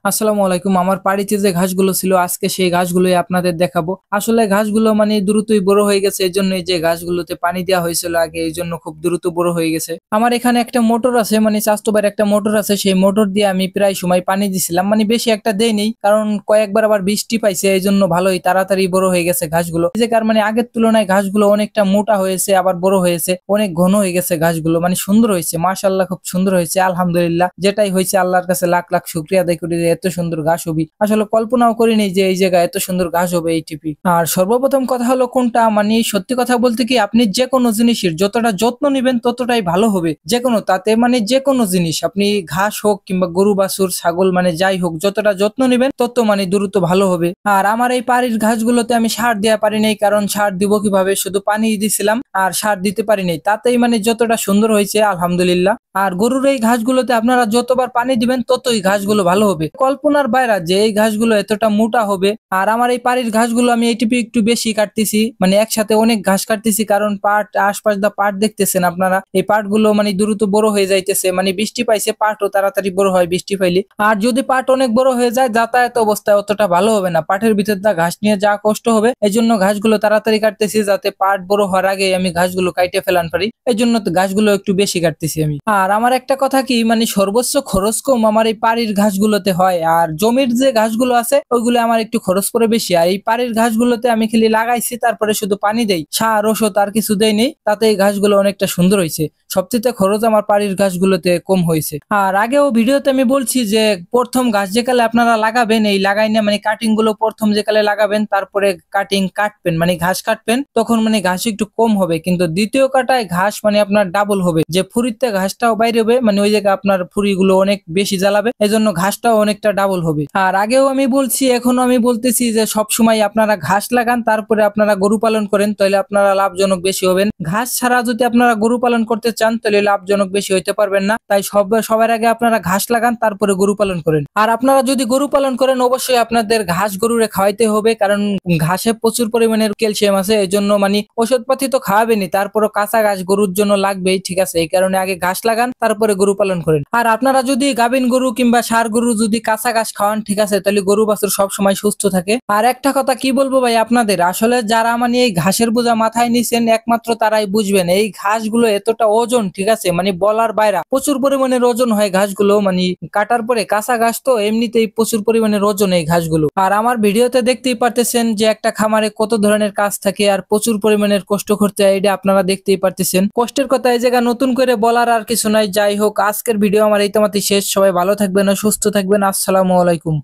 আসসালামু আলাইকুম। আমার বাড়িতে যে ঘাসগুলো ছিল আজকে সেই ঘাসগুলোই আপনাদের দেখাবো। আসলে ঘাসগুলো মানে দ্রুতই বড় হয়ে গেছে। এজন্যই যে ঘাসগুলোতে পানি দেওয়া হয়েছিল আগে এইজন্য খুব দ্রুত বড় হয়ে গেছে। আমার এখানে একটা মোটর আছে মানে স্বাস্থ্য ভাইয়ের একটা মোটর আছে। সেই মোটর দিয়ে আমি প্রায় সময় পানি দিছিলাম। মানে বেশি একটা দেইনি কারণ কয়েকবার আবার বৃষ্টি পাইছে এইজন্য ভালোই তাড়াতাড়ি বড় হয়ে গেছে ঘাসগুলো। এই যে কার মানে আগের তুলনায় ঘাসগুলো অনেকটা মোটা হয়েছে আবার বড় হয়েছে। অনেক ঘন হয়ে গেছে ঘাসগুলো। মানে সুন্দর হয়েছে। মাশাআল্লাহ খুব সুন্দর হয়েছে। আলহামদুলিল্লাহ। যেটাই হয়েছে আল্লাহর কাছে লাখ লাখ শুকরিয়া আদায় করি যে এত সুন্দর ঘাস হবে। আসলে কল্পনাও করিনি যে এই জায়গায় এত সুন্দর ঘাস হবে এই টিপি। আর সর্বপ্রথম কথা হলো কোনটা মানে সত্যি কথা বলতে কি আপনি যে কোনো জিনিসের যতটা যত্ন নিবেন ততটাই ভালো হবে। যে কোনো তাতে মানে যে কোনো জিনিস আপনি ঘাস হোক কিংবা গরু বাছুর ছাগল মানে যাই হোক যতটা যত্ন নিবেন তত মানে দ্রুত ভালো হবে। আর আমার এই বাড়ির ঘাসগুলোতে আমি সার দেওয়া পারি নাই কারণ সার দিব কিভাবে, শুধু পানি দিছিলাম আর সার দিতে পারি নাই, তাতেই মানে যতটা সুন্দর হয়েছে আলহামদুলিল্লাহ। আর গরুর এই ঘাসগুলোতে আপনারা যতবার পানি দিবেন ততই ঘাসগুলো ভালো হবে। কল্পনার বাইরে যে এই ঘাসগুলো এতটা মোটা হবে। আর আমার এই বাড়ির ঘাসগুলো আমি এইটিপি একটু বেশি কাটতেছি, মানে একসাথে অনেক ঘাস কাটতেছি কারণ পাট আশপাশ দা পাট দেখতেছেন আপনারা, এই পাটগুলো মানে দ্রুত বড় হয়ে যাইতেছে। মানে বৃষ্টি পাইছে পাটও তাড়াতাড়ি বড় হয় বৃষ্টি পাইলে। আর যদি পাট অনেক বড় হয়ে যায় যাতায়াত অবস্থায় অতটা ভালো হবে না, পাটের ভিতর দা ঘাস নিয়ে যা কষ্ট হবে। এই জন্য ঘাসগুলো তাড়াতাড়ি কাটতেছি যাতে পাট বড় হওয়ার আগে আমি ঘাসগুলো কাইটে ফেলান পারি। এই জন্য ঘাসগুলো একটু বেশি কাটতেছি আমি। আর আমার একটা কথা কি মানে সর্বোচ্চ খরচ কম আমার এই পাড়ির ঘাসগুলোতে হয়, আর জমির যে ঘাসগুলো আছে ওইগুলো আমার একটু খরচ পড়ে বেশি। আর এই পাড়ির ঘাসগুলোতে আমি খালি লাগাইছি তারপরে শুধু পানি দেই, সার ওষুধ আর কিছু দেয়নি, তাতে এই ঘাসগুলো অনেকটা সুন্দর হয়েছে। সবচেয়ে খরচ আমার পাড়ির ঘাসগুলোতে কম হয়েছে। আর আগেও ভিডিওতে আমি বলছি যে প্রথম ঘাস যে কালে আপনারা লাগাবেন এই লাগাই না মানে কাটিং গুলো প্রথম যে কালে লাগাবেন তারপরে কাটিং কাটবেন মানে ঘাস কাটবেন তখন মানে ঘাস একটু কম হবে, কিন্তু দ্বিতীয় কাটায় ঘাস মানে আপনার ডাবল হবে, যে ফুরিতে ঘাসটাও বাইরে হবে মানে ওই জায়গায় আপনার ফুরিগুলো অনেক বেশি জ্বালাবে, এজন্য ঘাসটাও অনেকটা ডাবল হবে। আর আগেও আমি বলছি এখনো আমি বলতেছি যে সব সময় আপনারা ঘাস লাগান তারপরে আপনারা গরু পালন করেন, তাহলে আপনারা লাভজনক বেশি হবেন। ঘাস ছাড়া যদি আপনারা গরু পালন করতে চান তাহলে লাভজনক বেশি হইতে পারবেন না। তাই সবার আগে আপনারা ঘাস লাগান তারপরে গরু পালন করেন। আর আপনারা যদি গরু পালন করেন অবশ্যই আপনাদের ঘাস গরুরে খাওয়াইতে হবে, কারণ ঘাসে প্রচুর পরিমাণের ক্যালসিয়াম আছে, এই জন্য মানে ওষুধপাতি তো খাওয়াবেনই, তারপরও কাঁচা ঘাস গরুর জন্য লাগবেই, ঠিক আছে? এই কারণে আগে ঘাস লাগান তারপরে গরু পালন করেন। আর আপনারা যদি গাভীন গরু কিংবা ষাঁড় গরু যদি কাঁচা ঘাস খাওয়ান, ঠিক আছে, তাহলে গরু বাছুর সব সময় সুস্থ থাকে। আর একটা কথা কি বলবো ভাই আপনাদের, আসলে যারা মানে এই ঘাসের বোঝা মাথায় নিছেন একমাত্র তারাই বুঝবেন এই ঘাসগুলো এতটা ওজন, ঠিক আছে, মানে বলার বাইরে প্রচুর পরিমাণের ওজন হয় ঘাসগুলো, মানে কাটার পরে কাঁচা ঘাস তো এমনিতেই প্রচুর পরিমাণের ওজন এই ঘাসগুলো। আর আমার ভিডিওতে দেখতেই পারতেছেন যে একটা খামারে কত ধরনের কাজ থাকে আর প্রচুর পরিমাণের কষ্ট করতে হয়, এটা আপনারা দেখতেই পারতেছেন। কষ্টের কথা এই জায়গা নতুন করে বলার আর কিছু নাই। যাই হোক আজকের ভিডিও আমার এই তোমাতে শেষ। সবাই ভালো থাকবেন ও সুস্থ থাকবেন। আসসালামু আলাইকুম।